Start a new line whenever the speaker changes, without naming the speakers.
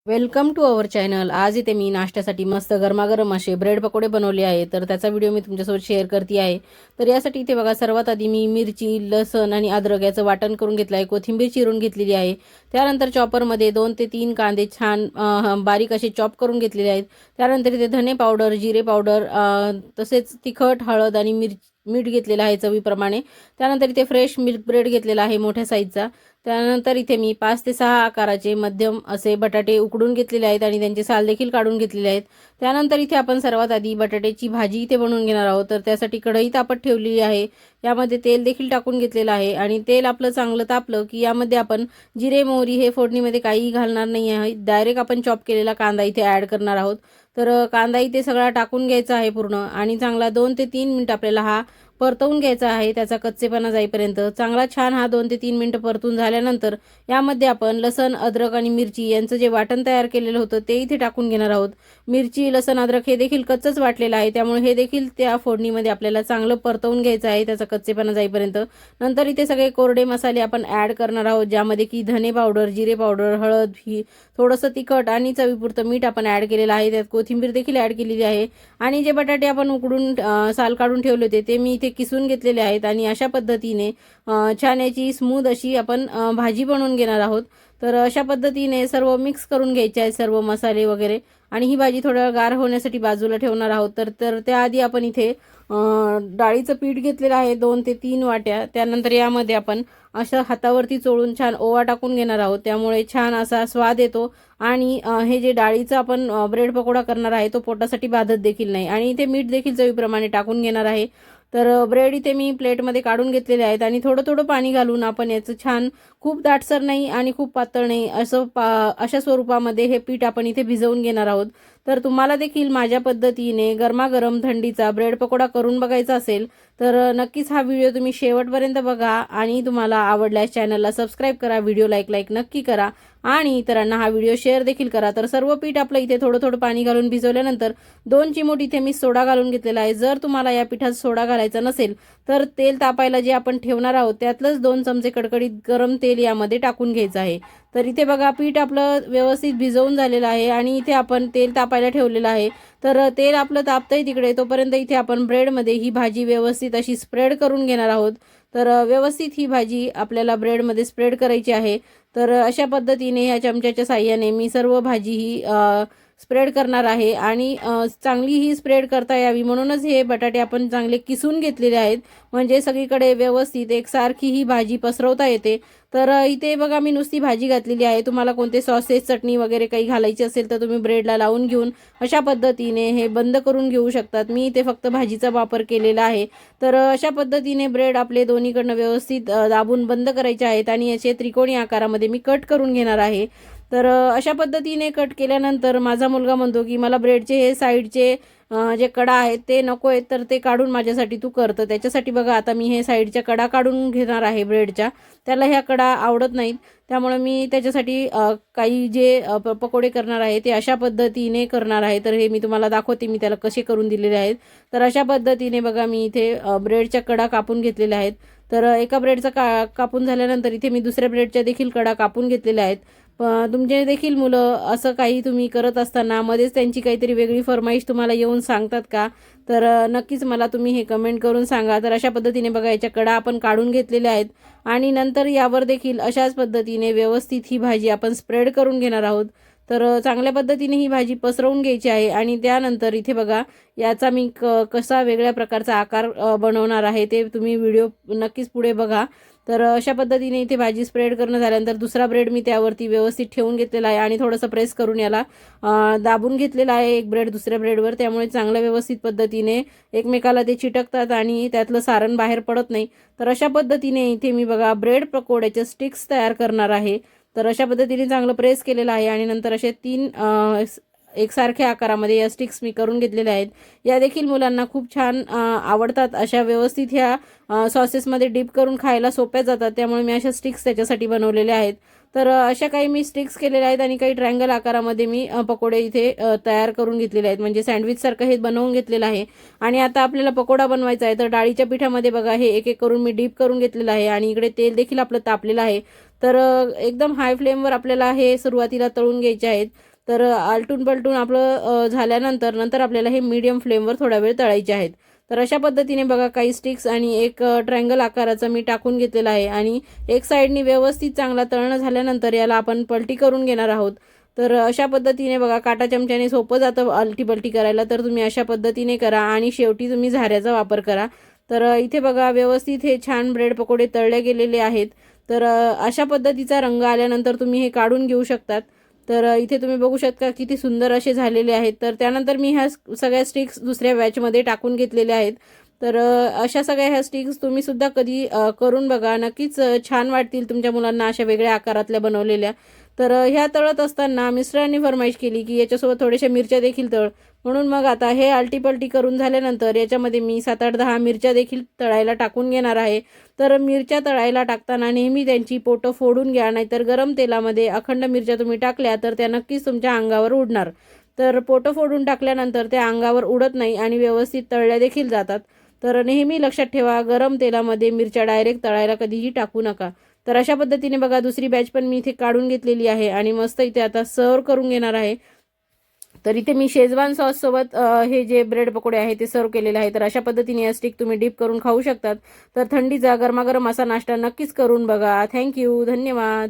Welcome to our channel. आज इथे मी नाश्त्यासाठी मस्त गरमागरम असे ब्रेड पकोडे बनवले आहे, तर त्याचा व्हिडिओ मी तुमच्यासोबत शेअर करते आहे। तर यासाठी इथे बघा, सर्वात आधी मी मिरची, लसण आणि अद्रक याचं वाटण करून घेतलं आहे, कोथिंबीर चिरून घेतलेली आहे। त्यानंतर चॉपरमध्ये 2 ते 3 कांदे छान बारीक असे चॉप करून घेतलेले आहेत। त्यानंतर इथे धने पावडर, जिरे पावडर, तसेच तिखट, हळद आणि मीठ घेतलेलं आहे चवीप्रमाणे। त्यानंतर इथे फ्रेश मिल्क ब्रेड घेतलेला आहे मोठ्या साईजचा। त्यानंतर इथे मी 5 ते 6 आकाराचे मध्यम असे बटाटे उकडून घेतलेले आहेत आणि त्यांचे साल देखील काढून घेतलेले आहेत। त्यानंतर इथे आपण सर्वात आधी बटाट्याची भाजी इथे बनवून घेणार आहोत। तर त्यासाठी कढई तापत ठेवलेली आहे, यामध्ये तेल देखील टाकून घेतलेलं आहे आणि तेल आपलं चांगलं तापलं की यामध्ये आपण जिरे, मोहरी हे फोडणीमध्ये काहीही घालणार नाही आहे, डायरेक्ट आपण चॉप केलेला कांदा इथे ॲड करणार आहोत। तर कांदा इथे सगळा टाकून घ्यायचा आहे पूर्ण आणि चांगला 2 ते 3 मिनिट आपल्याला हा परतवून घ्यायचा आहे, त्याचा कच्चेपणा जाईपर्यंत। चांगला छान हा 2 ते 3 मिनिटं परतून झाल्यानंतर यामध्ये आपण लसण, अद्रक आणि मिरची यांचं जे वाटण तयार केलेलं होतं ते इथे टाकून घेणार आहोत। मिरची, लसण, अद्रक हे देखील कच्चंच वाटलेलं आहे, त्यामुळे हे देखील त्या फोडणीमध्ये आपल्याला चांगलं परतवून घ्यायचं आहे त्याचा कच्चेपणा जाईपर्यंत। नंतर इथे सगळे कोरडे मसाले आपण ॲड करणार आहोत, ज्यामध्ये की धने पावडर, जिरे पावडर, हळद, ही थोडंसं तिखट आणि चवीपुरतं मीठ आपण ॲड केलेलं आहे। त्यात कोथिंबीर देखील ॲड केलेली आहे आणि जे बटाटे आपण उकडून साल काढून ठेवले होते ते मी इथे किसून घेतलेले आहेत आणि अशा पद्धतीने छान याची स्मूथ अशी आपण भाजी बनवून घेणार आहोत। तर अशा पद्धतीने सर्व मिक्स करून घ्यायचे आहे, सर्व मसाले वगैरे, आणि ही भाजी थोडं गार होण्यासाठी बाजूला ठेवणार आहोत। तर त्याआधी आपण इथे डाळीचं पीठ घेतलेलं आहे 2 ते 3 वाट्या। त्यानंतर यामध्ये आपण असं हातावरती चोळून छान ओवा टाकून घेणार आहोत, त्यामुळे छान असा स्वाद येतो आणि हे जे डाळीचं आपण ब्रेड पकोडा करणार आहे तो पोटासाठी बाधत देखील नाही। आणि इथे मीठ देखील चवीप्रमाणे टाकून घेणार आहे। तर ब्रेड इथे मी प्लेटमध्ये काढून घेतलेले आहेत आणि थोडं थोडं पाणी घालून आपण याचं छान, खूप दाटसर नाही आणि खूप पातळ नाही असं अशा स्वरूपामध्ये हे पीठ आपण इथे भिजवून घेणार आहोत। तर तुम्हाला देखील माझ्या पद्धतीने गरमागरम थंडीचा ब्रेड पकोडा करून बघायचा असेल तर नक्कीच हा व्हिडिओ तुम्ही शेवटपर्यंत बघा आणि तुम्हाला आवडल्यास चॅनलला सबस्क्राईब करा, व्हिडिओ लाईक नक्की करा आणि इतरांना हा व्हिडिओ शेअर देखील करा। तर सर्व पीठ आपलं इथे थोडं थोडं पाणी घालून भिजवल्यानंतर 2 चिमूट इथे मी सोडा घालून घेतलेला आहे। जर तुम्हाला या पिठात सोडा घालायचा नसेल तर तेल तापायला जे आपण ठेवणार आहोत त्यातलंच 2 चमचे कडकडीत गरम तेल यामध्ये टाकून घ्यायचं आहे। तर इथे बघा, पीठ आपलं व्यवस्थित भिजवून झालेलं आहे आणि इथे आपण तेल तापायला ठेवलेलं आहे। तर तेल आपलं तापतंय तिकडे, तोपर्यंत इथे आपण ब्रेडमध्ये ही भाजी व्यवस्थित अशी स्प्रेड करून घेणार आहोत। तर व्यवस्थित ही भाजी आपल्याला ब्रेडमध्ये स्प्रेड करायची आहे। तर अशा पद्धतीने ह्या चमच्याच्या साहाय्याने मी सर्व भाजी ही स्प्रेड करणार आहे आणि चांगली ही स्प्रेड करता यावी म्हणूनच हे बटाटे आपण चांगले किसून घेतलेले आहेत, म्हणजे सगळीकडे व्यवस्थित एकसारखी ही भाजी पसरवता येते। तर इथे बघा, मी नुसती भाजी घातलेली आहे। तुम्हाला कोणते सॉसेस, चटणी वगैरे काही घालायची असेल तर तुम्ही ब्रेडला लावून घेऊन अशा पद्धतीने हे बंद करून घेऊ शकतात। मी इथे फक्त भाजीचा वापर केलेला आहे। तर अशा पद्धतीने ब्रेड आपले दोन्हीकडनं व्यवस्थित दाबून बंद करायचे आहेत आणि याचे त्रिकोणी आकारामध्ये मी कट करून घेणार आहे। तर अशा पद्धतीने कट केल्यानंतर माझा मुलगा म्हणतो की मला ब्रेडचे हे साईडचे जे कडा आहेत ते नको आहेत, तर ते काढून माझ्यासाठी तू कर। तर त्याच्यासाठी बघा, आता मी हे साईडच्या कडा काढून घेणार आहे ब्रेडच्या। त्याला ह्या कडा आवडत नाहीत, त्यामुळे मी त्याच्यासाठी काही जे पकोडे करणार आहे ते अशा पद्धतीने करणार आहे। तर हे मी तुम्हाला दाखवते मी त्याला कसे करून दिलेले आहेत। तर अशा पद्धतीने बघा, मी इथे ब्रेडच्या कडा कापून घेतलेल्या आहेत। तर एका ब्रेडचा कापून झाल्यानंतर इथे मी दुसऱ्या ब्रेडच्या देखील कडा कापून घेतलेल्या आहेत। तुमचे देखील मुलं असं काही तुम्ही करत असताना मध्येच त्यांची काहीतरी वेगळी फरमाईश तुम्हाला येऊन सांगतात का? तर नक्कीच मला तुम्ही हे कमेंट करून सांगा। तर अशा पद्धतीने बघा, याच्या कडा आपण काढून घेतलेल्या आहेत आणि नंतर यावर देखील अशाच पद्धतीने व्यवस्थित ही भाजी आपण स्प्रेड करून घेणार आहोत। तर चांगल्या पद्धतीने ही भाजी पसरवून घ्यायची आहे आणि त्यानंतर इथे बघा, याचा मी कसा वेगळ्या प्रकारचा आकार बनवणार आहे ते तुम्ही व्हिडिओ नक्कीच पुढे बघा। तर अशा पद्धतीने इथे भाजी स्प्रेड करणं झाल्यानंतर दुसरा ब्रेड मी त्यावरती व्यवस्थित ठेवून घेतलेला आहे आणि थोडंसं प्रेस करून याला दाबून घेतलेला आहे एक ब्रेड दुसऱ्या ब्रेडवर, त्यामुळे चांगल्या व्यवस्थित पद्धतीने एकमेकाला ते चिटकतात आणि त्यातलं सारण बाहेर पडत नाही। तर अशा पद्धतीने इथे मी बघा ब्रेड पकोड्याचे स्टिक्स तयार करणार आहे। तर अशा पद्धतीने चांगलं प्रेस केलेलं आहे आणि नंतर असे 3 एकसारख्या आकारामध्ये या स्टिक्स मी करून घेतलेल्या आहेत। या देखील मुलांना खूप छान आवडतात। अशा व्यवस्थित ह्या सॉसेसमध्ये डिप करून खायला सोप्या जातात, त्यामुळे मी अशा स्टिक्स त्याच्यासाठी बनवलेल्या आहेत। तर अशा काही मी स्टिक्स केलेल्या आहेत आणि काही ट्रायंगल आकारामध्ये मी पकोडे इथे तयार करून घेतलेले आहेत, म्हणजे सँडविचसारखं हे बनवून घेतलेलं आहे। आणि आता आपल्याला पकोडा बनवायचा आहे, तर डाळीच्या पिठामध्ये बघा हे एक एक करून मी डीप करून घेतलेलं आहे आणि इकडे तेल देखील आपलं तापलेलं आहे। तर एकदम हाय फ्लेमवर आपल्याला हे सुरुवातीला तळून घ्यायचे आहेत। तर आलटून पलटून आपलं झाल्यानंतर नंतर आपल्याला हे मीडियम फ्लेमवर थोडा वेळ तळायचे आहेत. तर अशा पद्धतीने बघा काही स्टिक्स आणि एक ट्रायंगल आकाराचा मी टाकून घेतलेला आहे आणि एक साईडनी व्यवस्थित चांगला तळणं झाल्यानंतर याला आपण पलटी करून घेणार आहोत. तर अशा पद्धतीने बघा काटा चमच्याने सोपं जातं आलटी पलटी करायला, तर तुम्ही अशा पद्धतीने करा आणि शेवटी तुम्ही झाऱ्याचा वापर करा. तर इथे बघा व्यवस्थित हे छान ब्रेड पकोडे तळले गेलेले आहेत. तर अशा पद्धतीचा रंग आल्यानंतर तुम्ही हे काढून घेऊ शकतात. तर इथे तुम्ही बघू शकता किती सुंदर असे झालेले आहेत. तर त्यानंतर मी ह्या सगळ्या स्टिक्स दुसऱ्या बॅचमध्ये टाकून घेतलेल्या आहेत. तर अशा सगळ्या ह्या स्टिक्स तुम्ही सुद्धा कधी करून बघा, नक्कीच छान वाटतील तुमच्या मुलांना अशा वेगळ्या आकारातल्या बनवलेल्या. तर ह्या तळत असताना मिस्टरांनी फरमाईश केली की याच्यासोबत थोड्याशा मिरच्या देखील तळ, म्हणून मग आता हे आलटीपलटी करून झाल्यानंतर याच्यामध्ये मी 7-8-10 मिरच्या देखील तळायला टाकून घेणार आहे. तर मिरच्या तळायला टाकताना नेहमी त्यांची पोटं फोडून घ्या, नाहीतर गरम तेलामध्ये अखंड मिरच्या तुम्ही टाकल्या तर त्या नक्कीच तुमच्या अंगावर उडणार. तर पोटं फोडून टाकल्यानंतर त्या अंगावर उडत नाही आणि व्यवस्थित तळल्या देखील जातात. तर नेहमी लक्षात ठेवा, गरम तेलामध्ये मिरच्या डायरेक्ट तळायला कधीही टाकू नका. तर अशा पद्धतीने बघा दुसरी बॅच पण मी इथे काढून घेतलेली आहे आणि मस्त इथे आता सर्व करून घेणार आहे. तर इथे मी शेजवान सॉससोबत हे जे ब्रेड पकोडे आहे ते सर्व केलेले आहे. तर अशा पद्धतीने या स्टिक तुम्ही डिप करून खाऊ शकतात. तर थंडीचा गरमागरम असा नाश्ता नक्कीच करून बघा. थँक्यू, धन्यवाद.